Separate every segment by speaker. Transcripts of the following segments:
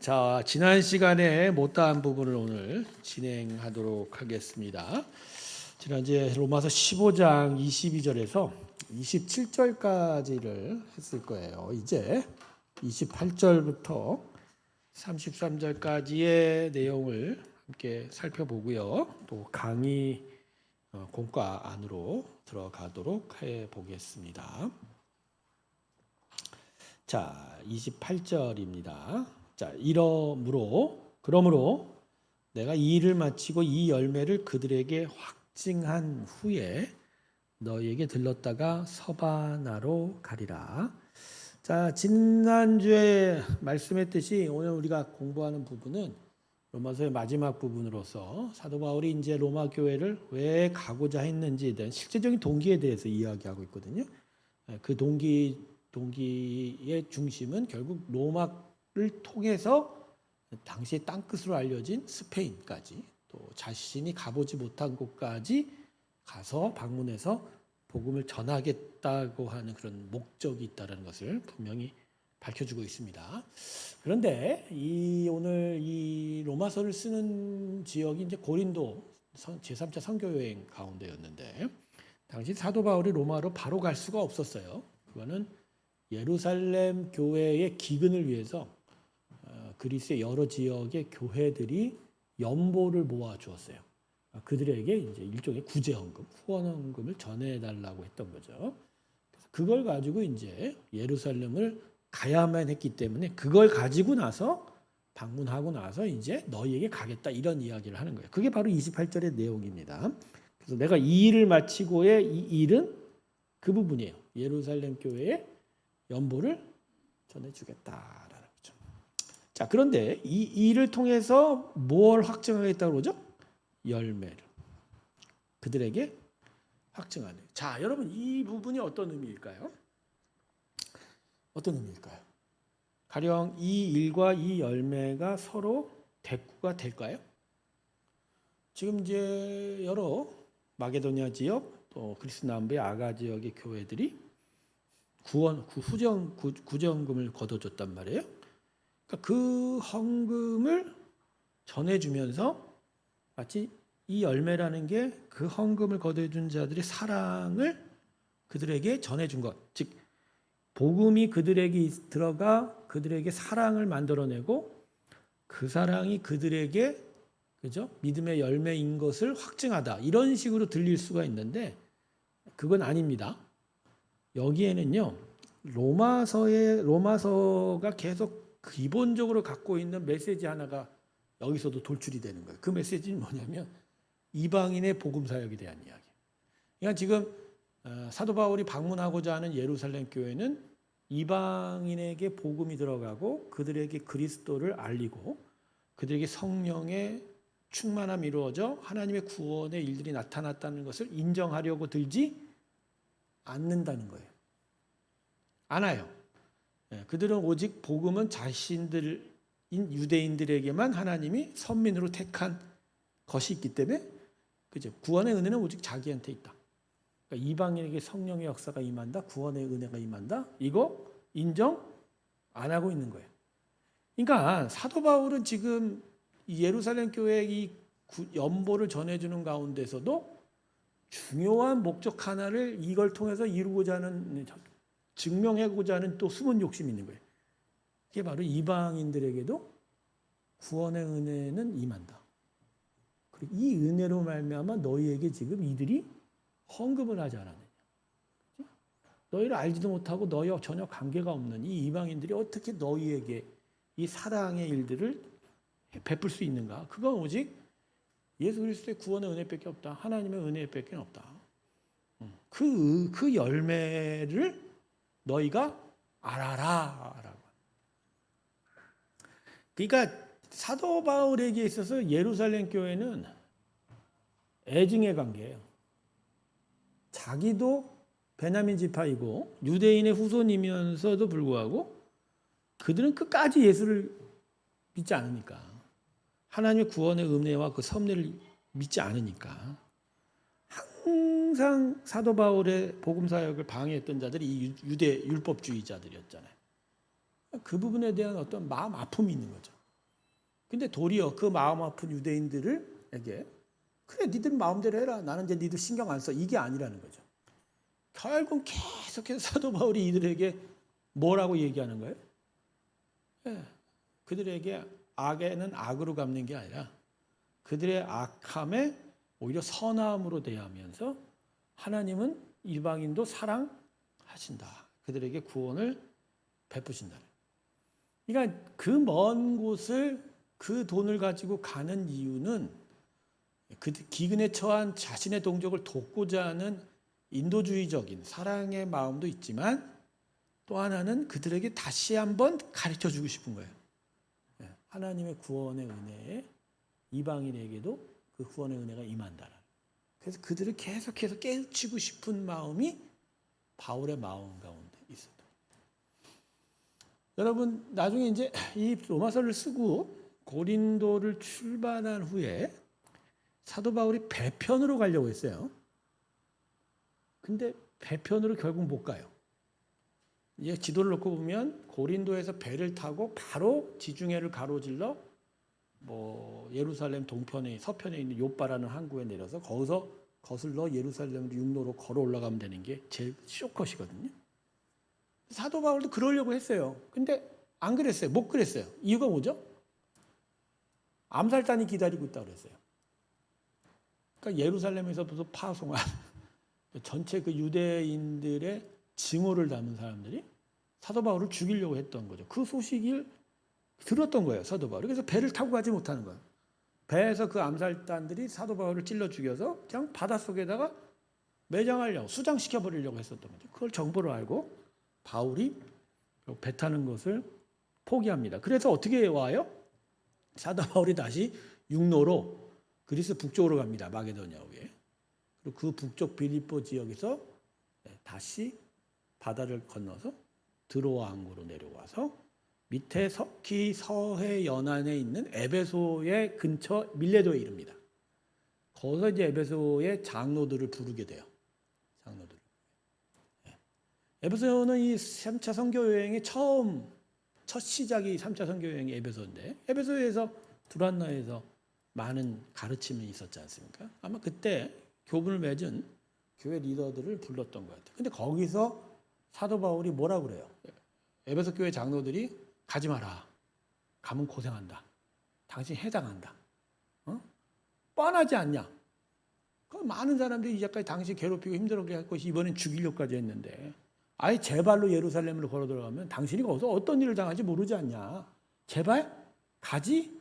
Speaker 1: 자, 지난 시간에 못다한 부분을 오늘 진행하도록 하겠습니다. 지난주에 로마서 15장 22절에서 27절까지를 했을 거예요. 이제 28절부터 33절까지의 내용을 함께 살펴보고요. 또 강의 공과 안으로 들어가도록 해 보겠습니다. 자, 28절입니다. 자, 그러므로 내가 이 일을 마치고 이 열매를 그들에게 확증한 후에 너희에게 들렀다가 서바나로 가리라. 자, 지난주에 말씀했듯이 오늘 우리가 공부하는 부분은 로마서의 마지막 부분으로서 사도 바울이 이제 로마 교회를 왜 가고자 했는지에 대한 실제적인 동기에 대해서 이야기하고 있거든요. 그 동기의 중심은 결국 로마를 통해서 당시의 땅끝으로 알려진 스페인까지 또 자신이 가보지 못한 곳까지 가서 방문해서 복음을 전하겠다고 하는 그런 목적이 있다는 것을 분명히 밝혀주고 있습니다. 그런데 오늘 이 로마서를 쓰는 지역이 이제 고린도 제3차 선교여행 가운데였는데 당시 사도 바울이 로마로 바로 갈 수가 없었어요. 그거는 예루살렘 교회의 기근을 위해서 그리스의 여러 지역의 교회들이 연보를 모아 주었어요. 그들에게 이제 일종의 구제헌금, 후원헌금을 전해달라고 했던 거죠. 그래서 그걸 가지고 이제 예루살렘을 가야만 했기 때문에 그걸 가지고 나서 방문하고 나서 이제 너희에게 가겠다 이런 이야기를 하는 거예요. 그게 바로 28절의 내용입니다. 그래서 내가 이 일을 마치고의 이 일은 그 부분이에요. 예루살렘 교회에 연보를 전해주겠다라는 거죠. 자, 그런데 이 일을 통해서 뭘 확증하겠다고 그러죠? 열매를 그들에게 확증하는. 자, 여러분 이 부분이 어떤 의미일까요? 어떤 의미일까요? 가령 이 일과 이 열매가 서로 대꾸가 될까요? 지금 이제 여러 마게도니아 지역 또 그리스 남부의 아가 지역의 교회들이 구제헌금을 거둬줬단 말이에요. 그러니까 그 헌금을 전해주면서 마치 이 열매라는 게 그 헌금을 거둬준 자들의 사랑을 그들에게 전해준 것, 즉 복음이 그들에게 들어가 그들에게 사랑을 만들어내고 그 사랑이 그들에게 그죠? 믿음의 열매인 것을 확증하다 이런 식으로 들릴 수가 있는데 그건 아닙니다. 여기에는요 로마서가 계속 기본적으로 갖고 있는 메시지 하나가 여기서도 돌출이 되는 거예요. 그 메시지는 뭐냐면 이방인의 복음 사역에 대한 이야기. 그러니까 지금 사도 바울이 방문하고자 하는 예루살렘 교회는 이방인에게 복음이 들어가고 그들에게 그리스도를 알리고 그들에게 성령의 충만함이 이루어져 하나님의 구원의 일들이 나타났다는 것을 인정하려고 들지 않는다는 거예요. 않아요. 그들은 오직 복음은 자신들인 유대인들에게만 하나님이 선민으로 택한 것이 있기 때문에 그죠? 구원의 은혜는 오직 자기한테 있다. 그러니까 이방인에게 성령의 역사가 임한다, 구원의 은혜가 임한다. 이거 인정 안 하고 있는 거예요. 그러니까 사도 바울은 지금 예루살렘 교회의 이 연보를 전해주는 가운데서도 중요한 목적 하나를 이걸 통해서 이루고자 하는 증명하고자 하는 또 숨은 욕심이 있는 거예요. 이게 바로 이방인들에게도 구원의 은혜는 임한다. 그리고 이 은혜로 말미암아 너희에게 지금 이들이 헌금을 하지 않았느냐. 너희를 알지도 못하고 너희와 전혀 관계가 없는 이 이방인들이 어떻게 너희에게 이 사랑의 일들을 베풀 수 있는가? 그건 오직 예수 그리스도의 구원의 은혜밖에 없다. 하나님의 은혜밖에 없다. 그 열매를 너희가 알아라라고. 그러니까 사도 바울에게 있어서 예루살렘 교회는 애증의 관계예요. 자기도 베냐민 지파이고 유대인의 후손이면서도 불구하고 그들은 끝까지 예수를 믿지 않으니까 하나님의 구원의 은혜와 그 섭리를 믿지 않으니까 항상 사도 바울의 복음 사역을 방해했던 자들이 이 유대 율법주의자들이었잖아요. 그 부분에 대한 어떤 마음 아픔이 있는 거죠. 근데 도리어 그 마음 아픈 유대인들에게 그래 니들 마음대로 해라. 나는 이제 니들 신경 안 써. 이게 아니라는 거죠. 결국 계속해서 사도 바울이 이들에게 뭐라고 얘기하는 거예요? 예, 그들에게 악에는 악으로 갚는 게 아니라 그들의 악함에 오히려 선함으로 대하면서 하나님은 이방인도 사랑하신다. 그들에게 구원을 베푸신다. 그러니까 그 먼 곳을 그 돈을 가지고 가는 이유는 그 기근에 처한 자신의 동족을 돕고자 하는 인도주의적인 사랑의 마음도 있지만 또 하나는 그들에게 다시 한번 가르쳐 주고 싶은 거예요. 하나님의 구원의 은혜에 이방인에게도 그 구원의 은혜가 임한다. 그래서 그들을 계속해서 깨우치고 싶은 마음이 바울의 마음 가운데 있었다. 여러분 나중에 이제 이 로마서를 쓰고 고린도를 출발한 후에 사도 바울이 배편으로 가려고 했어요. 근데 배편으로 결국 못 가요. 이제 지도를 놓고 보면 고린도에서 배를 타고 바로 지중해를 가로질러 뭐 예루살렘 동편에 서편에 있는 요빠라는 항구에 내려서 거기서 거슬러 예루살렘으로 육로로 걸어 올라가면 되는 게 제일 쇼컷이거든요. 사도 바울도 그러려고 했어요. 근데 안 그랬어요. 못 그랬어요. 이유가 뭐죠? 암살단이 기다리고 있다고 그랬어요. 그러니까 예루살렘에서부터 파송한 전체 그 유대인들의 증오를 담은 사람들이 사도 바울을 죽이려고 했던 거죠. 그 소식을 들었던 거예요, 사도 바울이. 그래서 배를 타고 가지 못하는 거예요. 배에서 그 암살단들이 사도 바울을 찔러 죽여서 그냥 바닷속에다가 매장하려고, 수장시켜버리려고 했었던 거죠. 그걸 정보를 알고 바울이 배 타는 것을 포기합니다. 그래서 어떻게 와요? 사도 바울이 다시 육로로 그리스 북쪽으로 갑니다. 마게도냐에. 그리고 그 북쪽 빌립보 지역에서 다시 바다를 건너서 드로아 항구로 내려와서 밑에 터키 서해 연안에 있는 에베소의 근처 밀레도에 이릅니다. 거기서 이제 에베소의 장로들을 부르게 돼요. 장로들. 에베소는 이 3차 선교 여행의 첫 시작이 3차 선교 여행이 에베소인데 에베소에서 두란노에서 많은 가르침이 있었지 않습니까? 아마 그때 교분을 맺은 교회 리더들을 불렀던 것 같아요. 근데 거기서 사도 바울이 뭐라 그래요? 에베소 교회 장로들이 가지 마라. 가면 고생한다. 당신 해당한다. 뻔하지 않냐? 많은 사람들이 이제까지 당신 괴롭히고 힘들게 할 것이 이번엔 죽이려고까지 했는데 아예 제 발로 예루살렘으로 걸어 들어가면 당신이 거기서 어떤 일을 당할지 모르지 않냐. 제발 가지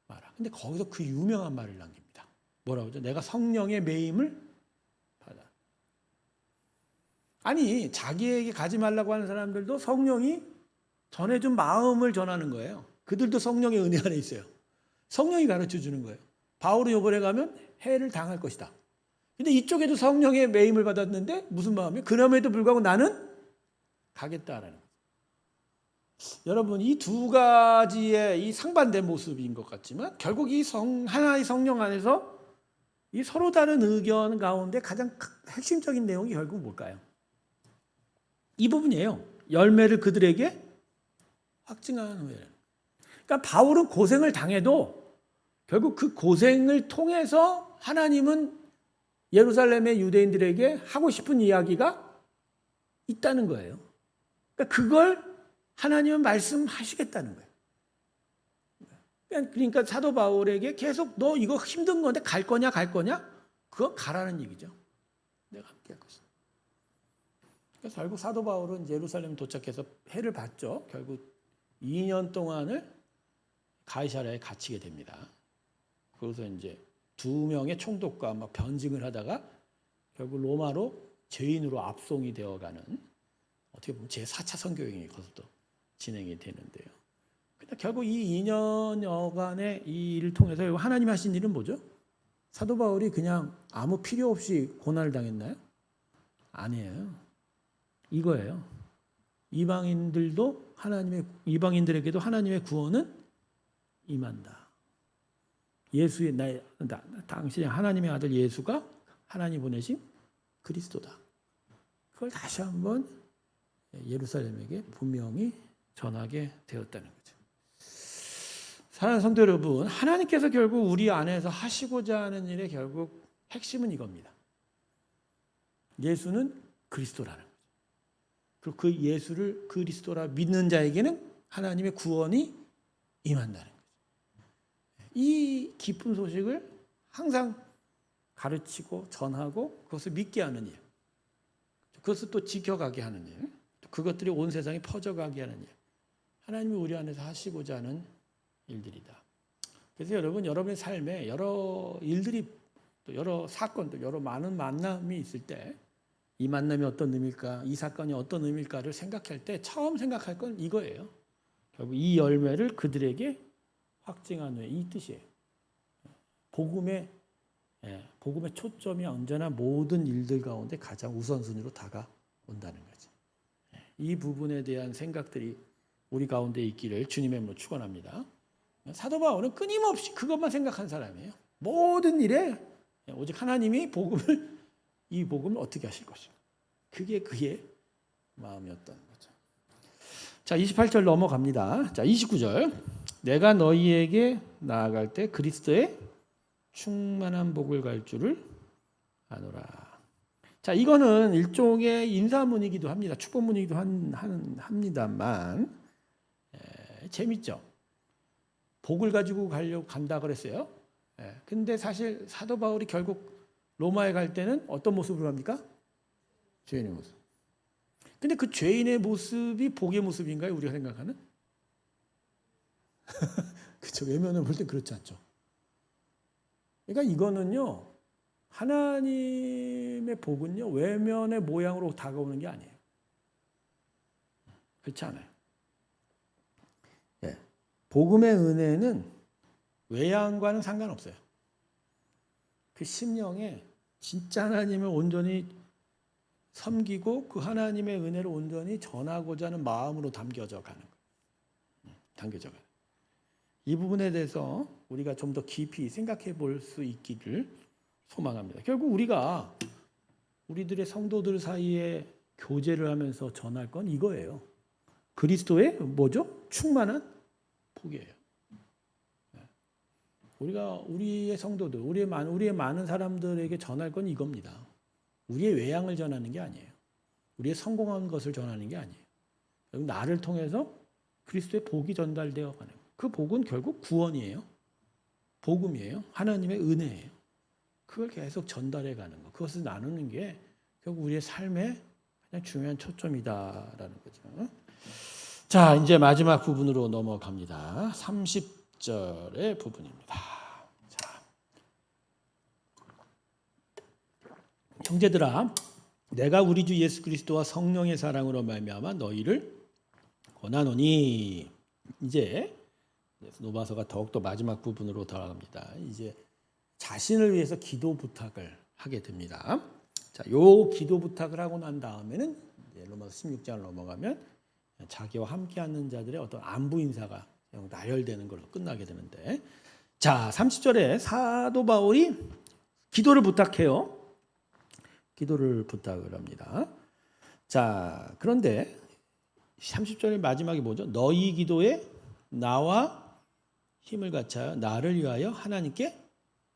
Speaker 1: 마라. 근데 거기서 그 유명한 말을 남깁니다. 뭐라고 하죠? 내가 성령의 매임을 받아. 아니 자기에게 가지 말라고 하는 사람들도 성령이 전해준 마음을 전하는 거예요. 그들도 성령의 은혜 안에 있어요. 성령이 가르쳐 주는 거예요. 바울이 이번에 가면 해를 당할 것이다. 근데 이쪽에도 성령의 매임을 받았는데 무슨 마음이에요? 그럼에도 불구하고 나는 가겠다라는 거죠. 여러분 이 두 가지의 이 상반된 모습인 것 같지만 결국 이 하나의 성령 안에서 이 서로 다른 의견 가운데 가장 핵심적인 내용이 결국 뭘까요? 이 부분이에요. 열매를 그들에게 확증하는 후에. 그러니까 바울은 고생을 당해도 결국 그 고생을 통해서 하나님은 예루살렘의 유대인들에게 하고 싶은 이야기가 있다는 거예요. 그러니까 그걸 하나님은 말씀하시겠다는 거예요. 그러니까 사도 바울에게 계속 너 이거 힘든 건데 갈 거냐? 그거 가라는 얘기죠. 내가 함께 할 것이다. 그래서 결국 사도 바울은 예루살렘 도착해서 해를 봤죠. 결국 2년 동안을 가이사랴에 갇히게 됩니다. 그래서 이제 2명의 총독과 막 변증을 하다가 결국 로마로 죄인으로 압송이 되어가는 어떻게 보면 제4차 선교행이 거기서 진행이 되는데요. 근데 결국 이 2년여간의 이 일을 통해서 하나님 하신 일은 뭐죠? 사도 바울이 그냥 아무 필요 없이 고난을 당했나요? 아니에요. 이거예요. 이방인들에게도 하나님의 구원은 임한다. 당신의 하나님의 아들 예수가 하나님 보내신 그리스도다. 그걸 다시 한번 예루살렘에게 분명히 전하게 되었다는 거죠. 사랑하는 성도 여러분, 하나님께서 결국 우리 안에서 하시고자 하는 일의 결국 핵심은 이겁니다. 예수는 그리스도라는 거죠. 그리고 그 예수를 그리스도라 믿는 자에게는 하나님의 구원이 임한다는 거죠. 이 기쁜 소식을 항상 가르치고 전하고 그것을 믿게 하는 일, 그것을 또 지켜가게 하는 일, 그것들이 온 세상에 퍼져가게 하는 일, 하나님이 우리 안에서 하시고자 하는 일들이다. 그래서 여러분, 여러분의 삶에 여러 일들이 또 여러 사건, 또 여러 많은 만남이 있을 때 이 만남이 어떤 의미일까, 이 사건이 어떤 의미일까를 생각할 때 처음 생각할 건 이거예요. 결국 이 열매를 그들에게 확증한 후에, 이 뜻이에요. 복음의 초점이 언제나 모든 일들 가운데 가장 우선순위로 다가온다는 거죠. 이 부분에 대한 생각들이 우리 가운데 있기를 주님의 이름으로 축원합니다. 사도 바울은 끊임없이 그것만 생각한 사람이에요. 모든 일에 오직 하나님이 이 복음을 어떻게 하실 것인가. 그게 그의 마음이었던 거죠. 자, 28절 넘어갑니다. 자, 29절. 내가 너희에게 나아갈 때 그리스도의 충만한 복을 갈 줄을 아노라. 자, 이거는 일종의 인사문이기도 합니다. 축복문이기도 합니다만 재밌죠. 복을 가지고 가려고 간다 그랬어요. 근데 사실 사도 바울이 결국 로마에 갈 때는 어떤 모습으로 갑니까? 죄인의 모습. 근데 그 죄인의 모습이 복의 모습인가요? 우리가 생각하는? 그렇죠. 외면을 볼 때 그렇지 않죠. 그러니까 이거는요, 하나님의 복은요, 외면의 모양으로 다가오는 게 아니에요. 그렇지 않아요. 예. 복음의 은혜는 외양과는 상관없어요. 그 심령에 진짜 하나님을 온전히 섬기고 그 하나님의 은혜를 온전히 전하고자 하는 마음으로 담겨져 가는 거예요. 담겨져 가요. 이 부분에 대해서 우리가 좀 더 깊이 생각해 볼 수 있기를 소망합니다. 결국 우리가 우리들의 성도들 사이에 교제를 하면서 전할 건 이거예요. 그리스도의 뭐죠? 충만한 복이에요. 우리가 우리의 성도들, 우리의 많은 사람들에게 전할 건 이겁니다. 우리의 외양을 전하는 게 아니에요. 우리의 성공한 것을 전하는 게 아니에요. 나를 통해서 그리스도의 복이 전달되어 가는 거예요. 그 복은 결국 구원이에요. 복음이에요. 하나님의 은혜예요. 그걸 계속 전달해 가는 거. 그것을 나누는 게 결국 우리의 삶의 가장 중요한 초점이다라는 거죠. 자, 이제 마지막 부분으로 넘어갑니다. 30절의 부분입니다. 자, 형제들아, 내가 우리 주 예수 그리스도와 성령의 사랑으로 말미암아 너희를 권하노니. 이제 로마서가 더욱더 마지막 부분으로 돌아갑니다. 이제 자신을 위해서 기도 부탁을 하게 됩니다. 자, 요 기도 부탁을 하고 난 다음에는 로마서 16장을 넘어가면 자기와 함께 하는 자들의 어떤 안부 인사가 나열되는 걸로 끝나게 되는데, 자, 30절에 사도 바울이 기도를 부탁해요. 기도를 부탁을 합니다. 자, 그런데 30절의 마지막이 뭐죠? 너희 기도에 나와 힘을 갖춰 나를 위하여 하나님께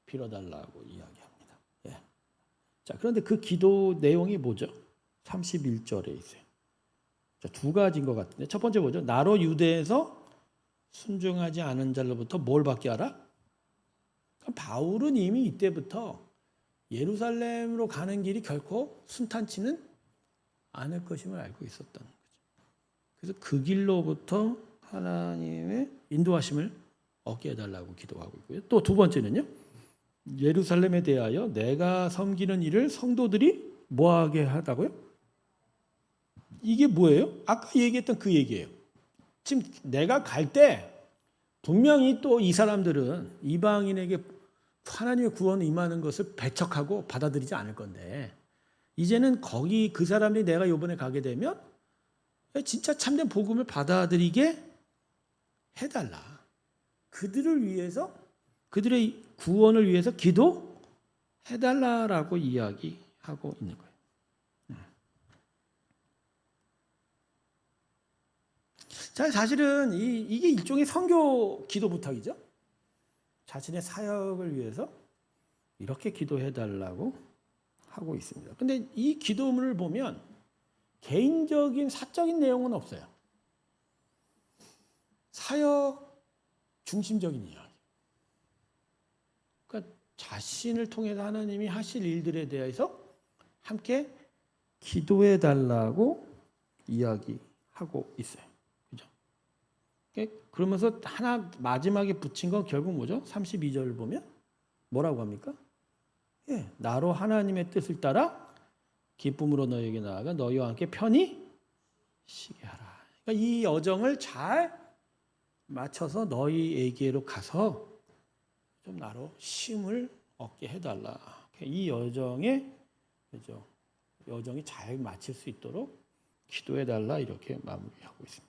Speaker 1: 빌어달라고 이야기합니다. 예. 자, 그런데 그 기도 내용이 뭐죠? 31절에 있어요. 자, 두 가지인 것 같은데, 첫 번째 뭐죠? 나로 유대에서 순종하지 않은 자로부터 뭘 받게 하라? 바울은 이미 이때부터 예루살렘으로 가는 길이 결코 순탄치는 않을 것임을 알고 있었던 거죠. 그래서 그 길로부터 하나님의 인도하심을 얻게 해달라고 기도하고 있고요. 또 두 번째는요, 예루살렘에 대하여 내가 섬기는 일을 성도들이 뭐하게 하다고요? 이게 뭐예요? 아까 얘기했던 그 얘기예요. 지금 내가 갈 때 분명히 또 이 사람들은 이방인에게 하나님의 구원을 임하는 것을 배척하고 받아들이지 않을 건데, 이제는 거기 그 사람들이 내가 이번에 가게 되면 진짜 참된 복음을 받아들이게 해달라. 그들을 위해서, 그들의 구원을 위해서 기도해달라라고 이야기하고 있는 거예요. 자, 사실은 이게 일종의 선교 기도 부탁이죠. 자신의 사역을 위해서 이렇게 기도해 달라고 하고 있습니다. 근데 이 기도문을 보면 개인적인 사적인 내용은 없어요. 사역 중심적인 이야기. 그러니까 자신을 통해서 하나님이 하실 일들에 대해서 함께 기도해 달라고 이야기하고 있어요. 그죠? 그러면서 하나 마지막에 붙인 건 결국 뭐죠? 32절 보면 뭐라고 합니까? 예, 나로 하나님의 뜻을 따라 기쁨으로 너에게 나아가 너희와 함께 편히 쉬게 하라. 그러니까 이 여정을 잘 맞춰서 너희에게로 가서 좀 나로 쉼을 얻게 해달라. 이 여정에 그죠? 여정이 잘 마칠 수 있도록 기도해달라 이렇게 마무리하고 있습니다.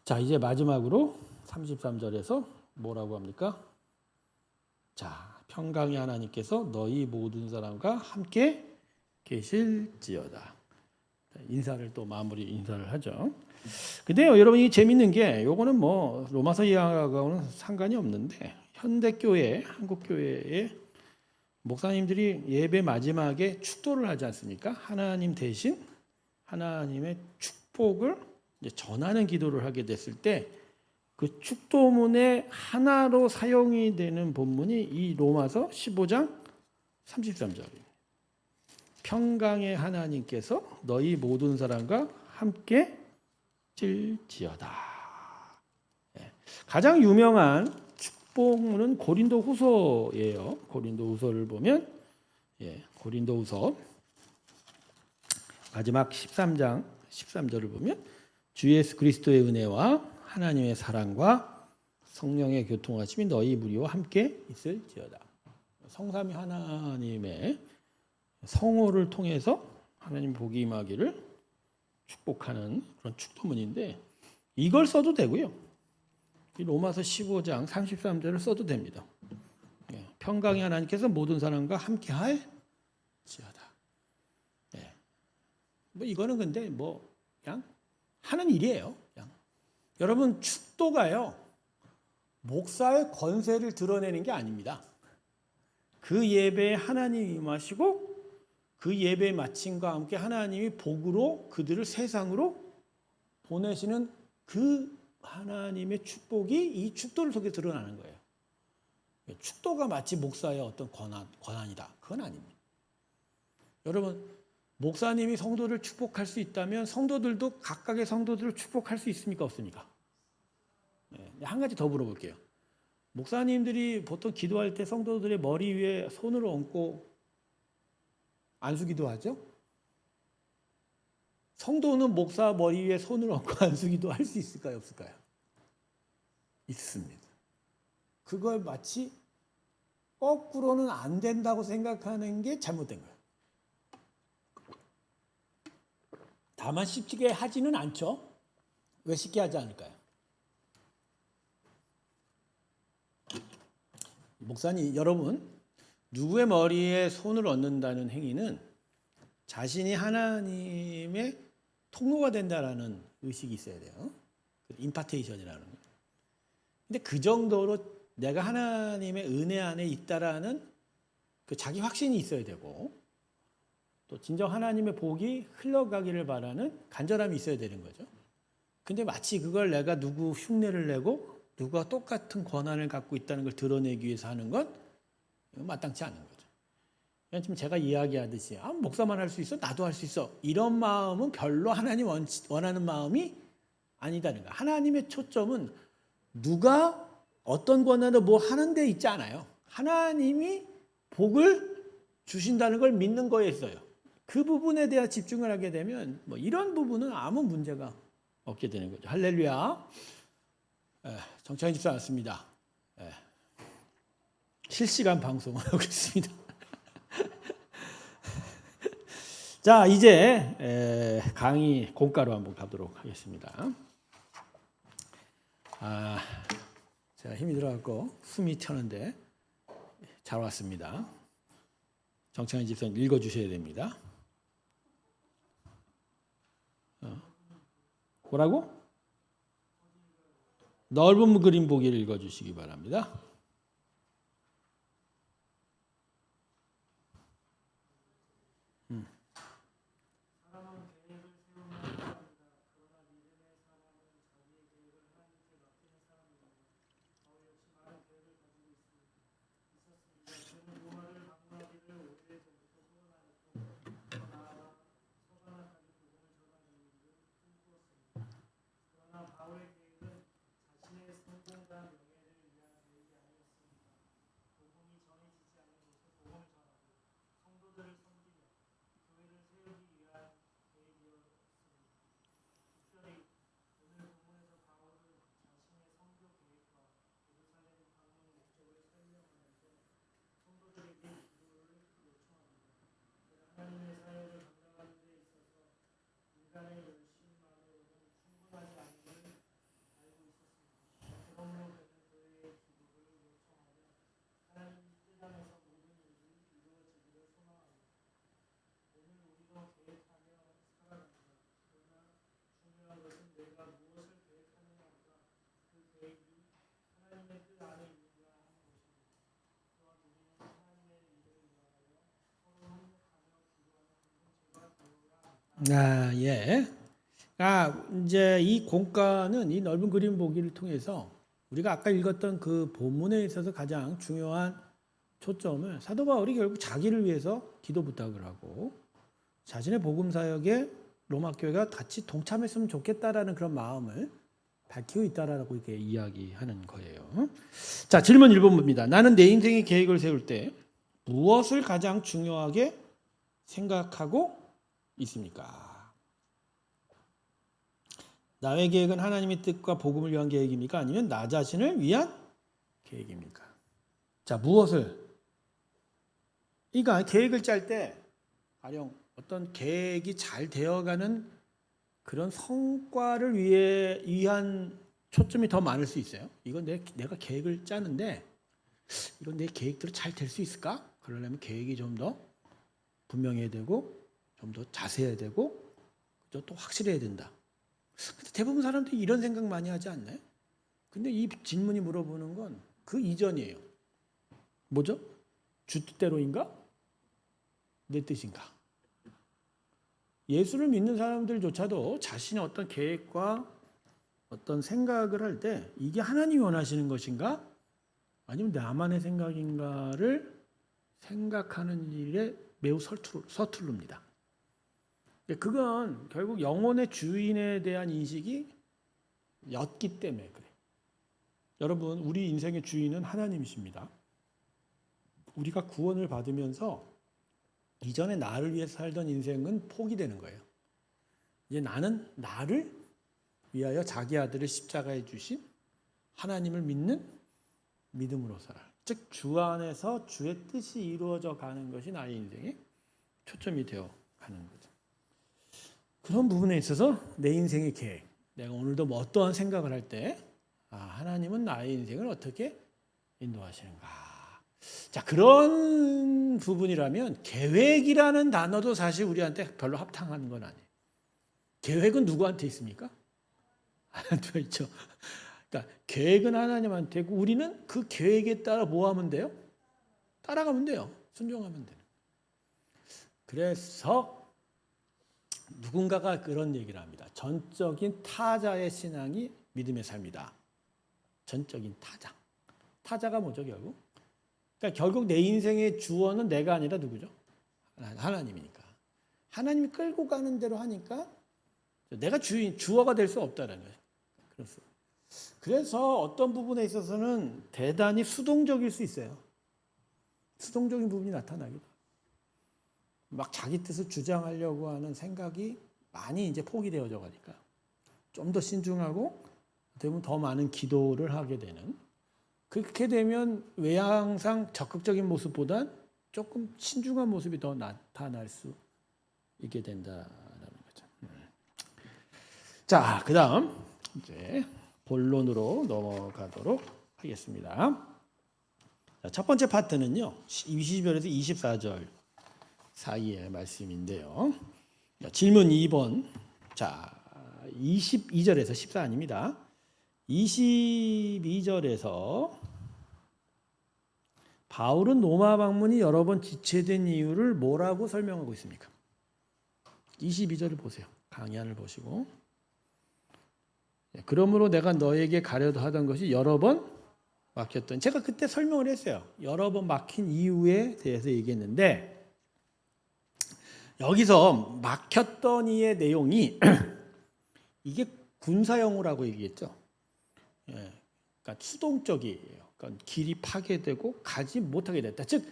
Speaker 1: 자, 이제 마지막으로 33절에서 뭐라고 합니까? 자, 평강의 하나님께서 너희 모든 사람과 함께 계실지어다. 인사를 또 마무리 인사를 하죠. 근데요, 여러분 이 재밌는 게 요거는 뭐 로마서 이하고는 상관이 없는데 현대교회, 한국교회의 목사님들이 예배 마지막에 축도를 하지 않습니까? 하나님 대신 하나님의 축복을 이제 전하는 기도를 하게 됐을 때 그 축도문의 하나로 사용이 되는 본문이 이 로마서 15장 33절입니다. 평강의 하나님께서 너희 모든 사람과 함께 질지어다. 가장 유명한 축복문은 고린도후서예요. 고린도후서를 보면 고린도후서 마지막 13장 13절을 보면 주 예수 그리스도의 은혜와 하나님의 사랑과 성령의 교통하심이 너희 무리와 함께 있을지어다. 성삼위 하나님의 성호를 통해서 하나님 복이 임하기를 축복하는 그런 축도문인데 이걸 써도 되고요. 로마서 15장 33절을 써도 됩니다. 평강의 하나님께서 모든 사람과 함께 할지어다. 뭐 이거는 근데 뭐 그냥 하는 일이에요. 그냥. 여러분 축도가요. 목사의 권세를 드러내는 게 아닙니다. 그 예배에 하나님이 임하시고 그 예배 마침과 함께 하나님이 복으로 그들을 세상으로 보내시는 그 하나님의 축복이 이 축도를 통해 드러나는 거예요. 축도가 마치 목사의 어떤 권한이다. 그건 아닙니다. 여러분 목사님이 성도를 축복할 수 있다면 성도들도 각각의 성도들을 축복할 수 있습니까? 없습니까? 한 가지 더 물어볼게요. 목사님들이 보통 기도할 때 성도들의 머리 위에 손을 얹고 안수기도 하죠? 성도는 목사 머리 위에 손을 얹고 안수기도 할 수 있을까요? 없을까요? 있습니다. 그걸 마치 거꾸로는 안 된다고 생각하는 게 잘못된 거예요. 다만 쉽게 하지는 않죠. 왜 쉽게 하지 않을까요? 목사님, 여러분, 누구의 머리에 손을 얹는다는 행위는 자신이 하나님의 통로가 된다라는 의식이 있어야 돼요. 임파테이션이라는 거. 근데 그 정도로 내가 하나님의 은혜 안에 있다라는 그 자기 확신이 있어야 되고 또 진정 하나님의 복이 흘러가기를 바라는 간절함이 있어야 되는 거죠. 근데 마치 그걸 내가 누구 흉내를 내고 누가 똑같은 권한을 갖고 있다는 걸 드러내기 위해서 하는 건 마땅치 않은 거죠. 그냥 지금 제가 이야기하듯이 목사만 할 수 있어? 나도 할 수 있어. 이런 마음은 별로 하나님 원하는 마음이 아니다는 거예요. 하나님의 초점은 누가 어떤 권한으로 뭐 하는 데 있지 않아요. 하나님이 복을 주신다는 걸 믿는 거에 있어요. 그 부분에 대한 집중을 하게 되면 뭐 이런 부분은 아무 문제가 없게 되는 거죠. 할렐루야. 정창희 집사 왔습니다. 실시간 방송을 하고 있습니다. 자, 이제 강의 공가로 한번 가도록 하겠습니다. 제가 힘이 들어갖고 숨이 튀는데 잘 왔습니다. 정창희 집사님 읽어주셔야 됩니다. 뭐라고? 넓은 그림 보기를 읽어주시기 바랍니다. 예. 이제 이 공과는 이 넓은 그림 보기를 통해서 우리가 아까 읽었던 그 본문에 있어서 가장 중요한 초점을 사도 바울이 결국 자기를 위해서 기도 부탁을 하고 자신의 복음 사역에 로마 교회가 같이 동참했으면 좋겠다라는 그런 마음을 밝히고 있다라고 이렇게 이야기하는 거예요. 자, 질문 1번입니다. 나는 내 인생의 계획을 세울 때 무엇을 가장 중요하게 생각하고 있습니까? 나의 계획은 하나님의 뜻과 복음을 위한 계획입니까? 아니면 나 자신을 위한 계획입니까? 자, 무엇을? 그러니까 계획을 짤 때 가령 어떤 계획이 잘 되어가는 그런 성과를 위한 초점이 더 많을 수 있어요. 이건 내가 계획을 짜는데 이건 내 계획대로 잘 될 수 있을까? 그러려면 계획이 좀 더 분명해야 되고 좀 더 자세해야 되고 또 확실해야 된다. 근데 대부분 사람들이 이런 생각 많이 하지 않나요? 근데 이 질문이 물어보는 건 그 이전이에요. 뭐죠? 주 뜻대로인가? 내 뜻인가? 예수를 믿는 사람들조차도 자신의 어떤 계획과 어떤 생각을 할 때 이게 하나님이 원하시는 것인가? 아니면 나만의 생각인가를 생각하는 일에 매우 서투릅니다. 그건 결국 영혼의 주인에 대한 인식이 였기 때문에 그래요. 여러분, 우리 인생의 주인은 하나님이십니다. 우리가 구원을 받으면서 이전에 나를 위해서 살던 인생은 포기되는 거예요. 이제 나는 나를 위하여 자기 아들을 십자가에 주신 하나님을 믿는 믿음으로 살아. 즉 주 안에서 주의 뜻이 이루어져 가는 것이 나의 인생의 초점이 되어 가는 거죠. 그런 부분에 있어서 내 인생의 계획, 내가 오늘도 뭐 어떠한 생각을 할 때 하나님은 나의 인생을 어떻게 인도하시는가. 자, 그런 부분이라면 계획이라는 단어도 사실 우리한테 별로 합당한 건 아니에요. 계획은 누구한테 있습니까? 하나님한테 있죠. 그러니까 계획은 하나님한테 있고 우리는 그 계획에 따라 뭐 하면 돼요? 따라가면 돼요. 순종하면 돼요. 그래서 누군가가 그런 얘기를 합니다. 전적인 타자의 신앙이 믿음의 삶이다. 전적인 타자. 타자가 뭐죠, 결국? 그러니까 결국 내 인생의 주어는 내가 아니라 누구죠? 하나님이니까. 하나님이 끌고 가는 대로 하니까 내가 주어가 될 수 없다는 거예요. 그래서 어떤 부분에 있어서는 대단히 수동적일 수 있어요. 수동적인 부분이 나타나기도. 막 자기 뜻을 주장하려고 하는 생각이 많이 이제 포기되어져 가니까 좀 더 신중하고 되면 더 많은 기도를 하게 되는. 그렇게 되면 외향상 적극적인 모습보단 조금 신중한 모습이 더 나타날 수 있게 된다는 거죠. 자, 그다음 이제 본론으로 넘어가도록 하겠습니다. 자, 첫 번째 파트는요. 20절에서 24절 사이의 말씀인데요. 자, 질문 2번. 자, 22절에서 14 아닙니다. 22절에서 바울은 로마 방문이 여러 번 지체된 이유를 뭐라고 설명하고 있습니까? 22절을 보세요. 강의안을 보시고. 그러므로 내가 너에게 가려도 하던 것이 여러 번 막혔던. 제가 그때 설명을 했어요. 여러 번 막힌 이유에 대해서 얘기했는데 여기서 막혔던 이의 내용이 이게 군사용어라고 얘기했죠. 그러니까 수동적이에요. 그러니까 길이 파괴되고 가지 못하게 됐다. 즉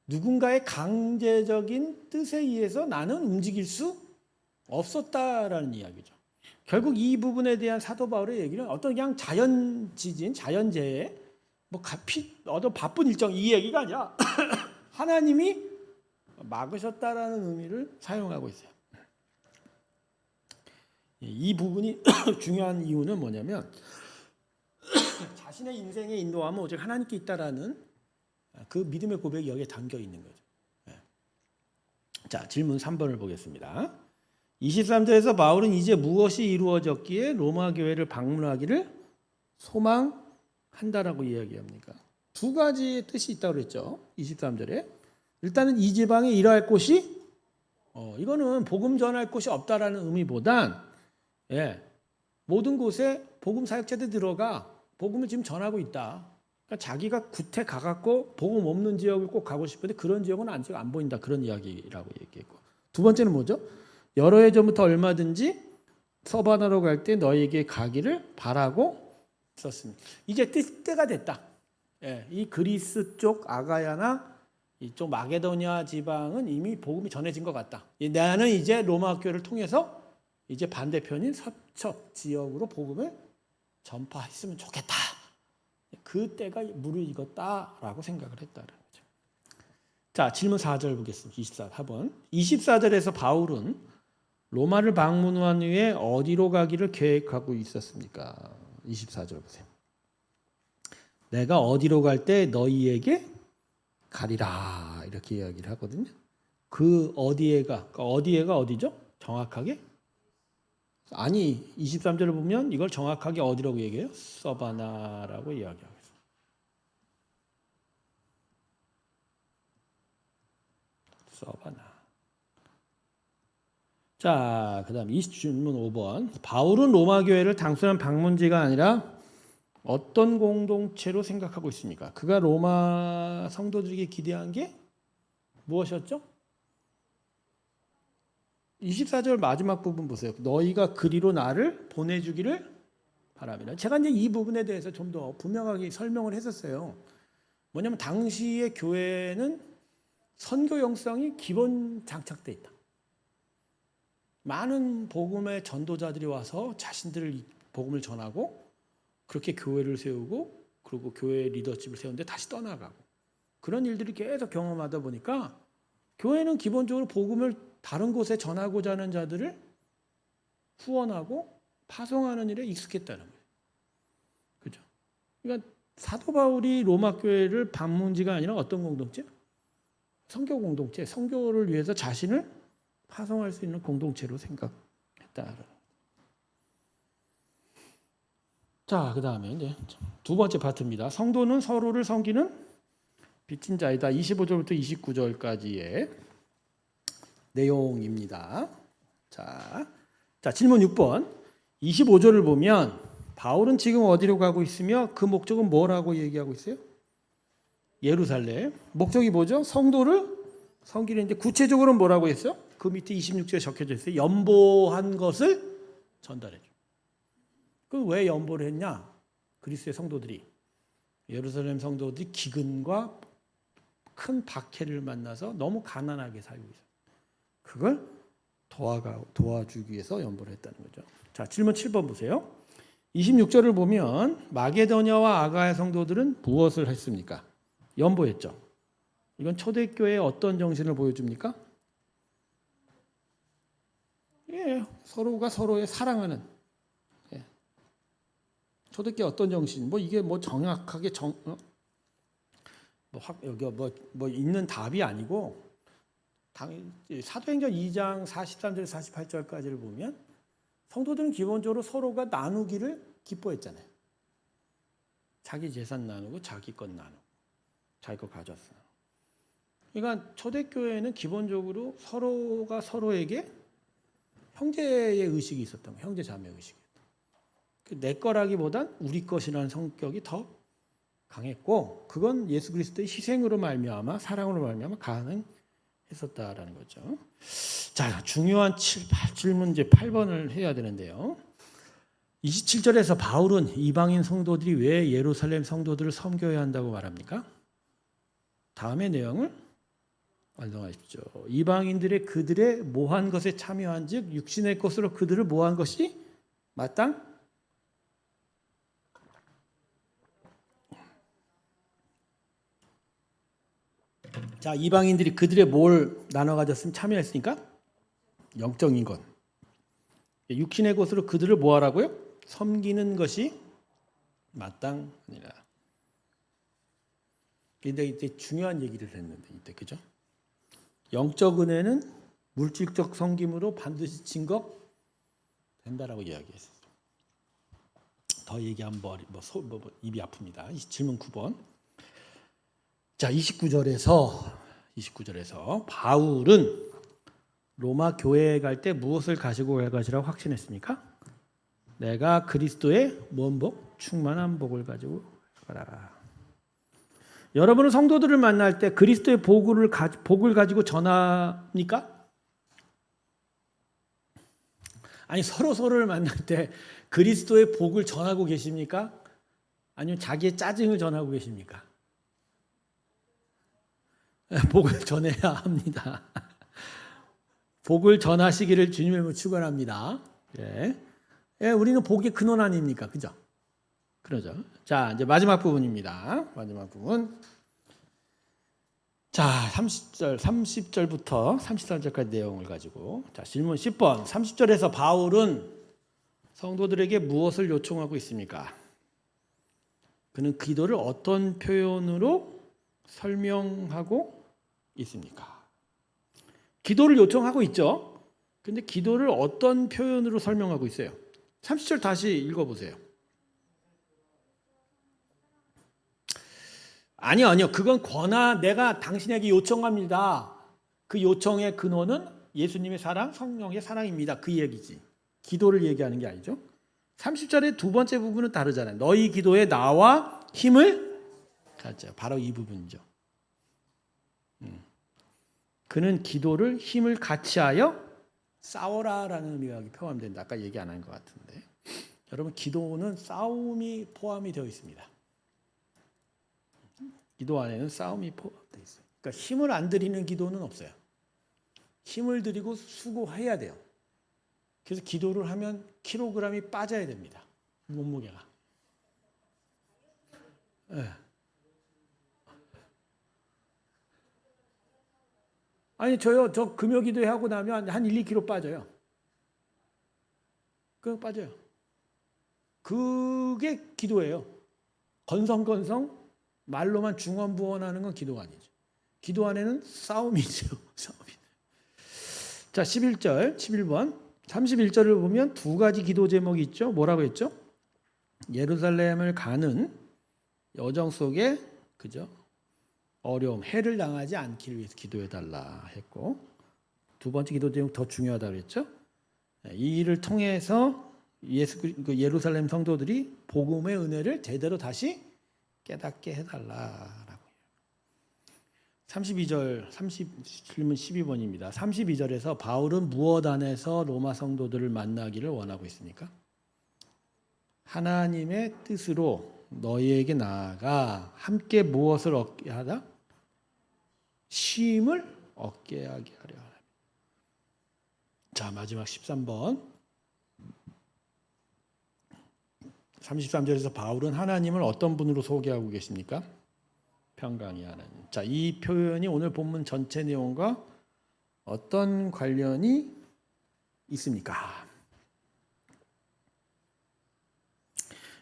Speaker 1: 누군가의 강제적인 뜻에 의해서 나는 움직일 수 없었다라는 이야기죠. 결국 이 부분에 대한 사도 바울의 얘기는 어떤 그냥 자연 지진, 자연재해, 뭐 어떤 바쁜 일정 이 얘기가 아니라 하나님이 막으셨다라는 의미를 사용하고 있어요. 이 부분이 중요한 이유는 뭐냐면 자신의 인생의 인도함은 오직 하나님께 있다라는 그 믿음의 고백이 여기에 담겨 있는 거죠. 자, 질문 3번을 보겠습니다. 23절에서 바울은 이제 무엇이 이루어졌기에 로마 교회를 방문하기를 소망한다라고 이야기합니까? 두 가지의 뜻이 있다고 그랬죠. 23절에. 일단은 이 지방에 일할 곳이 이거는 복음 전할 곳이 없다라는 의미보단 모든 곳에 복음 사역자들 들어가 복음을 지금 전하고 있다. 그러니까 자기가 구태 가갖고 복음 없는 지역을 꼭 가고 싶은데 그런 지역은 아직 안 보인다. 그런 이야기라고 얘기했고. 두 번째는 뭐죠? 여러 해 전부터 얼마든지 서바나로 갈 때 너에게 가기를 바라고 있었습니다. 이제 때가 됐다. 이 그리스 쪽 아가야나 이쪽 마게도니아 지방은 이미 복음이 전해진 것 같다. 나는 이제 로마 교회를 통해서 이제 반대편인 서쪽 지역으로 복음을 전파했으면 좋겠다. 그 때가 무르익었다라고 생각을 했다는 거죠. 자, 질문 4절 보겠습니다. 24번. 24절에서 바울은 로마를 방문한 후에 어디로 가기를 계획하고 있었습니까? 24절 보세요. 내가 어디로 갈 때 너희에게 가리라 이렇게 이야기를 하거든요. 그 어디에가 어디죠? 정확하게? 아니 23절을 보면 이걸 정확하게 어디라고 얘기해요? 서바나라고 이야기하고 있어요. 서바나. 자, 그 다음 질문 5번. 바울은 로마 교회를 단순한 방문지가 아니라 어떤 공동체로 생각하고 있습니까? 그가 로마 성도들에게 기대한 게 무엇이었죠? 24절 마지막 부분 보세요. 너희가 그리로 나를 보내주기를 바랍니다. 제가 이제 이 부분에 대해서 좀 더 분명하게 설명을 했었어요. 뭐냐면 당시의 교회는 선교 영성이 기본 장착돼 있다. 많은 복음의 전도자들이 와서 자신들을 복음을 전하고 그렇게 교회를 세우고 그리고 교회 리더십을 세우는데 다시 떠나가고 그런 일들이 계속 경험하다 보니까 교회는 기본적으로 복음을 다른 곳에 전하고자 하는 자들을 후원하고 파송하는 일에 익숙했다는 거예요. 그죠? 그러니까 사도 바울이 로마 교회를 방문지가 아니라 어떤 공동체? 선교 공동체, 선교를 위해서 자신을 파송할 수 있는 공동체로 생각했다. 자, 그 다음에 이제 두 번째 파트입니다. 성도는 서로를 섬기는 빚진 자이다. 25절부터 29절까지의 내용입니다. 자, 질문 6번. 25절을 보면 바울은 지금 어디로 가고 있으며 그 목적은 뭐라고 얘기하고 있어요? 예루살렘. 목적이 뭐죠? 성도를 섬기는데 구체적으로 뭐라고 했어요? 그 밑에 26절에 적혀져 있어요. 연보한 것을 전달해 줘. 그 왜 연보를 했냐? 그리스도의 성도들이 예루살렘 성도들이 기근과 큰 박해를 만나서 너무 가난하게 살고 있어요. 그걸 도와주기 위해서 연보를 했다는 거죠. 자, 질문 7번 보세요. 26절을 보면 마게도냐와 아가야 성도들은 무엇을 했습니까? 연보했죠. 이건 초대교회의 어떤 정신을 보여줍니까? 서로가 서로의 사랑하는. 초대교회 어떤 정신? 이게 정확하게 있는 답이 아니고 사도행전 2장 43절 48절까지를 보면 성도들은 기본적으로 서로가 나누기를 기뻐했잖아요. 자기 재산 나누고 자기 것 나누고 자기 것 가졌어. 그러니까 초대교회는 기본적으로 서로가 서로에게 형제의 의식이 있었던 거예요. 형제 자매 의식이. 내 거라기보단 우리 것이라는 성격이 더 강했고, 그건 예수 그리스도의 희생으로 말미암아 사랑으로 말미암아 가능했었다라는 거죠. 자, 중요한 질문 이제 8번을 해야 되는데요. 27절에서 바울은 이방인 성도들이 왜 예루살렘 성도들을 섬겨야 한다고 말합니까? 다음의 내용을 완성하십시오. 이방인들의 그들의 모한 것에 참여한즉 육신의 것으로 그들을 모한 것이 마땅. 자, 이방인들이 그들의 뭘 나눠 가졌으면 참여했으니까 영적인 것. 육신의 것으로 그들을 모아라고요? 섬기는 것이 마땅하니라. 근데 이제 중요한 얘기를 했는데 이때, 그죠? 영적 은혜는 물질적 섬김으로 반드시 증거된다라고 이야기했어요. 더 얘기하면 입이 아픕니다. 질문 9번. 자, 29절에서 바울은 로마 교회에 갈 때 무엇을 가지고 갈 것이라고 확신했습니까? 내가 그리스도의 뭔 복? 충만한 복을 가지고 가라. 여러분은 성도들을 만날 때 그리스도의 복을 가지고 전합니까? 아니, 서로를 만날 때 그리스도의 복을 전하고 계십니까? 아니면 자기의 짜증을 전하고 계십니까? 복을 전해야 합니다. 복을 전하시기를 주님으로 축원합니다. 예. 예, 우리는 복의 근원 아닙니까? 그죠? 그러죠. 자, 이제 마지막 부분입니다. 마지막 부분. 자, 30절부터 33절까지 내용을 가지고, 자, 질문 10번. 30절에서 바울은 성도들에게 무엇을 요청하고 있습니까? 그는 기도를 어떤 표현으로 설명하고 있습니까? 기도를 요청하고 있죠. 근데 기도를 어떤 표현으로 설명하고 있어요? 30절 다시 읽어보세요. 아니요. 그건 내가 당신에게 요청합니다. 그 요청의 근원은 예수님의 사랑, 성령의 사랑입니다. 그 얘기지. 기도를 얘기하는 게 아니죠. 30절의 두 번째 부분은 다르잖아요. 너희 기도에 나와 힘을 갖자. 바로 이 부분이죠. 그는 기도를 힘을 같이 하여 싸워라라는 의미가 포함된다. 아까 얘기 안 한 것 같은데. 여러분, 기도는 싸움이 포함이 되어 있습니다. 기도 안에는 싸움이 포함되어 있어요. 그러니까 힘을 안 들이는 기도는 없어요. 힘을 들이고 수고해야 돼요. 그래서 기도를 하면 킬로그램이 빠져야 됩니다. 몸무게가. 네. 아니, 저 금요 기도회 하고 나면 한 1-2kg 빠져요. 그냥 빠져요. 그게 기도예요. 건성건성 말로만 중언부언하는 건 기도가 아니죠. 기도 안에는 싸움이죠. 싸움이. 자, 11번. 31절을 보면 두 가지 기도 제목이 있죠. 뭐라고 했죠? 예루살렘을 가는 여정 속에, 그죠? 어려움, 해를 당하지 않기를 위해서 기도해달라 했고, 두 번째 기도 제목 더 중요하다고 그랬죠. 이 일을 통해서 예루살렘 성도들이 복음의 은혜를 제대로 다시 깨닫게 해달라라고. 32절, 질문 12번입니다. 32절에서 바울은 무엇 안에서 로마 성도들을 만나기를 원하고 있습니까? 하나님의 뜻으로 너희에게 나아가 함께 무엇을 얻게 하다? 쉼을 얻게 하게 하려 합니다. 자, 마지막 13번. 33절에서 바울은 하나님을 어떤 분으로 소개하고 계십니까? 평강이 하나님. 자, 이 표현이 오늘 본문 전체 내용과 어떤 관련이 있습니까?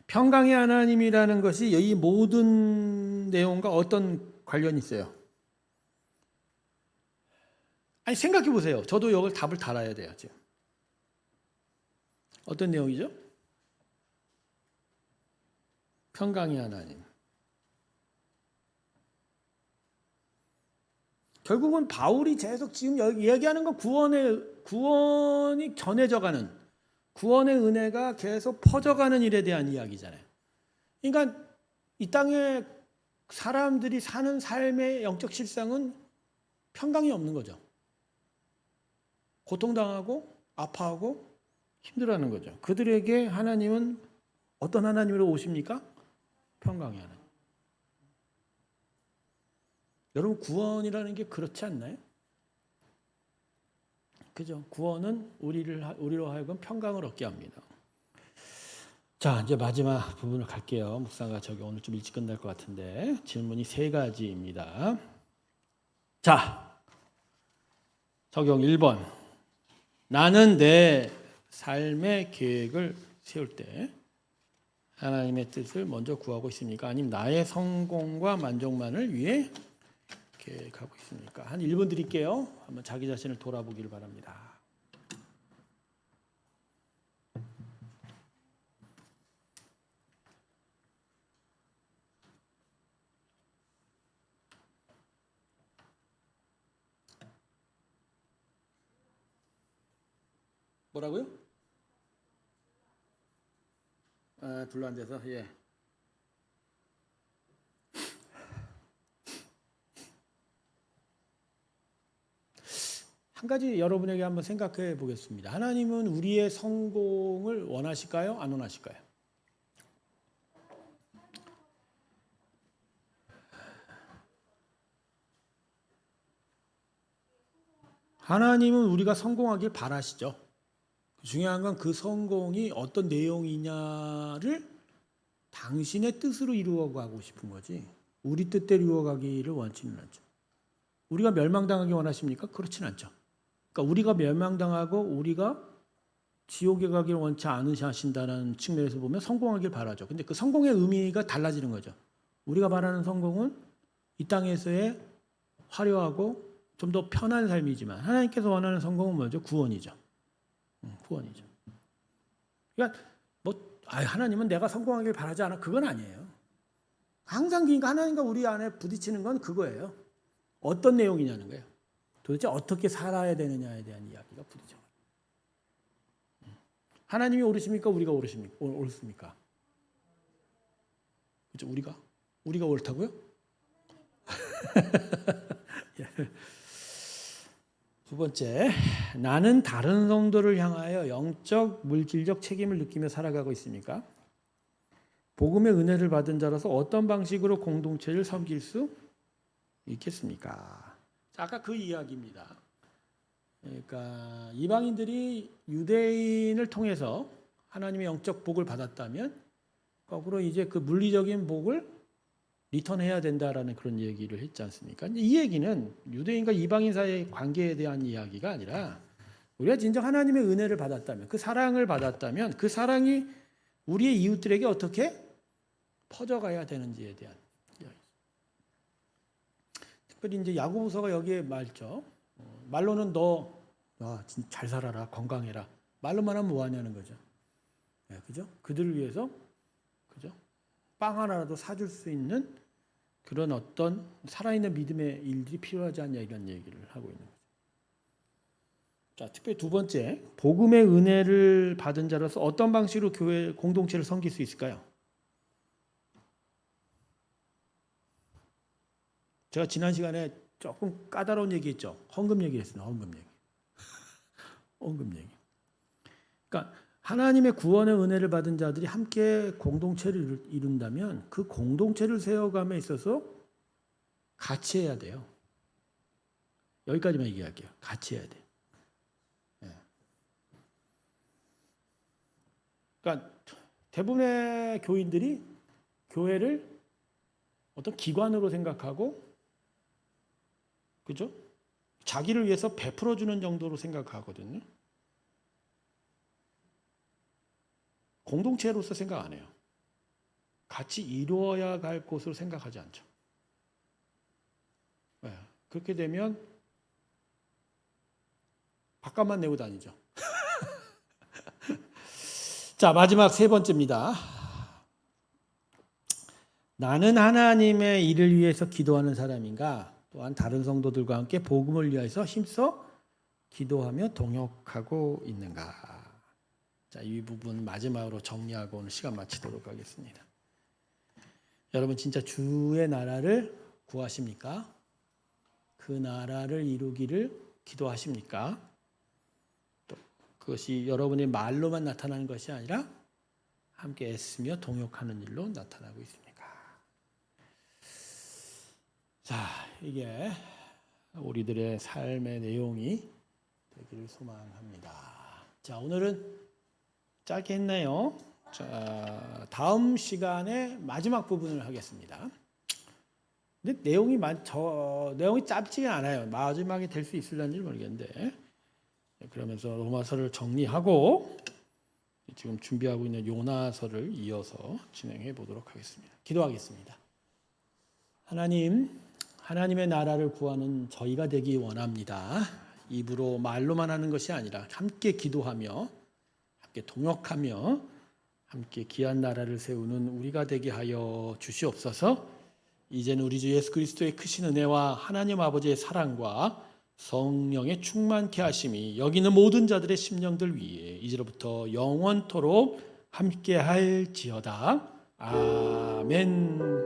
Speaker 1: 평강의 하나님이라는 것이 이 모든 내용과 어떤 관련이 있어요? 아니, 생각해 보세요. 저도 이걸 답을 달아야 돼요, 지금. 어떤 내용이죠? 평강의 하나님. 결국은 바울이 계속 지금 여기 이야기하는 건 구원이 전해져가는, 구원의 은혜가 계속 퍼져가는 일에 대한 이야기잖아요. 그러니까 이 땅에 사람들이 사는 삶의 영적 실상은 평강이 없는 거죠. 고통당하고 아파하고 힘들어하는 거죠. 그들에게 하나님은 어떤 하나님으로 오십니까? 평강의 하나님. 여러분, 구원이라는 게 그렇지 않나요? 그죠? 구원은 우리로 하여금 평강을 얻게 합니다. 자, 이제 마지막 부분을 갈게요. 묵상가 저기 오늘 좀 일찍 끝날 것 같은데 질문이 3가지입니다. 자, 적용 1번. 나는 내 삶의 계획을 세울 때 하나님의 뜻을 먼저 구하고 있습니까? 아니면 나의 성공과 만족만을 위해 계획하고 있습니까? 한 1분 드릴게요. 한번 자기 자신을 돌아보기를 바랍니다. 뭐라고요? 둘러 앉아서, 예. 한 가지 여러분에게 한번 생각해 보겠습니다. 하나님은 우리의 성공을 원하실까요? 안 원하실까요? 하나님은 우리가 성공하길 바라시죠. 중요한 건 그 성공이 어떤 내용이냐를 당신의 뜻으로 이루어가고 싶은 거지, 우리 뜻대로 이루어가기를 원치는 않죠. 우리가 멸망당하기 원하십니까? 그렇진 않죠. 그러니까 우리가 멸망당하고 우리가 지옥에 가기를 원치 않으신다는 측면에서 보면 성공하길 바라죠. 근데 그 성공의 의미가 달라지는 거죠. 우리가 바라는 성공은 이 땅에서의 화려하고 좀 더 편한 삶이지만 하나님께서 원하는 성공은 뭐죠? 구원이죠. 구원이죠. 그러니까 하나님은 내가 성공하길 바라지 않아. 그건 아니에요. 항상 그러니까 하나님과 우리 안에 부딪히는 건 그거예요. 어떤 내용이냐는 거예요. 도대체 어떻게 살아야 되느냐에 대한 이야기가 부딪혀요. 하나님이 옳으십니까? 우리가 옳습니까? 그렇죠? 우리가 옳다고요? 두 번째, 나는 다른 성도를 향하여 영적, 물질적 책임을 느끼며 살아가고 있습니까? 복음의 은혜를 받은 자로서 어떤 방식으로 공동체를 섬길 수 있겠습니까? 아까 그 이야기입니다. 그러니까 이방인들이 유대인을 통해서 하나님의 영적 복을 받았다면 거꾸로 이제 그 물리적인 복을 리턴해야 된다라는 그런 얘기를 했지 않습니까? 이 얘기는 유대인과 이방인 사이의 관계에 대한 이야기가 아니라 우리가 진정 하나님의 은혜를 받았다면, 그 사랑을 받았다면 그 사랑이 우리의 이웃들에게 어떻게 퍼져가야 되는지에 대한 이야기. 특별히 이제 야고보서가 여기에 말죠. 말로는 너 진짜 잘 살아라, 건강해라. 말로만 하면 뭐 하냐는 거죠. 네, 그죠? 그들을 위해서, 그죠? 빵 하나라도 사줄 수 있는 그런 어떤 살아있는 믿음의 일들이 필요하지 않냐, 이런 얘기를 하고 있는 거죠. 자, 특별히 두 번째, 복음의 은혜를 받은 자로서 어떤 방식으로 교회 공동체를 섬길 수 있을까요? 제가 지난 시간에 조금 까다로운 얘기했죠. 헌금 얘기했습니다. 헌금 얘기. 헌금 얘기. 그러니까 하나님의 구원의 은혜를 받은 자들이 함께 공동체를 이룬다면 그 공동체를 세워감에 있어서 같이 해야 돼요. 여기까지만 얘기할게요. 같이 해야 돼요. 그러니까 대부분의 교인들이 교회를 어떤 기관으로 생각하고, 그죠? 자기를 위해서 베풀어주는 정도로 생각하거든요. 공동체로서 생각 안 해요. 같이 이루어야 갈 곳으로 생각하지 않죠. 네. 그렇게 되면 밥값만 내고 다니죠. 자, 마지막 세 번째입니다. 나는 하나님의 일을 위해서 기도하는 사람인가? 또한 다른 성도들과 함께 복음을 위해서 힘써 기도하며 동역하고 있는가? 자, 이 부분 마지막으로 정리하고 오늘 시간 마치도록 하겠습니다. 여러분 진짜 주의 나라를 구하십니까? 그 나라를 이루기를 기도하십니까? 또 그것이 여러분의 말로만 나타나는 것이 아니라 함께 애쓰며 동역하는 일로 나타나고 있습니까? 자, 이게 우리들의 삶의 내용이 되기를 소망합니다. 자, 오늘은 짧게 했네요. 자, 다음 시간에 마지막 부분을 하겠습니다. 근데 내용이 짧지가 않아요. 마지막에 될 수 있을런지 모르겠는데. 그러면서 로마서를 정리하고 지금 준비하고 있는 요나서를 이어서 진행해 보도록 하겠습니다. 기도하겠습니다. 하나님, 하나님의 나라를 구하는 저희가 되기 원합니다. 입으로 말로만 하는 것이 아니라 함께 기도하며 함께 동역하며 함께 귀한 나라를 세우는 우리가 되게 하여 주시옵소서. 이제는 우리 주 예수 그리스도의 크신 은혜와 하나님 아버지의 사랑과 성령의 충만케 하심이 여기 있는 모든 자들의 심령들 위에 이제로부터 영원토록 함께 할지어다. 아멘.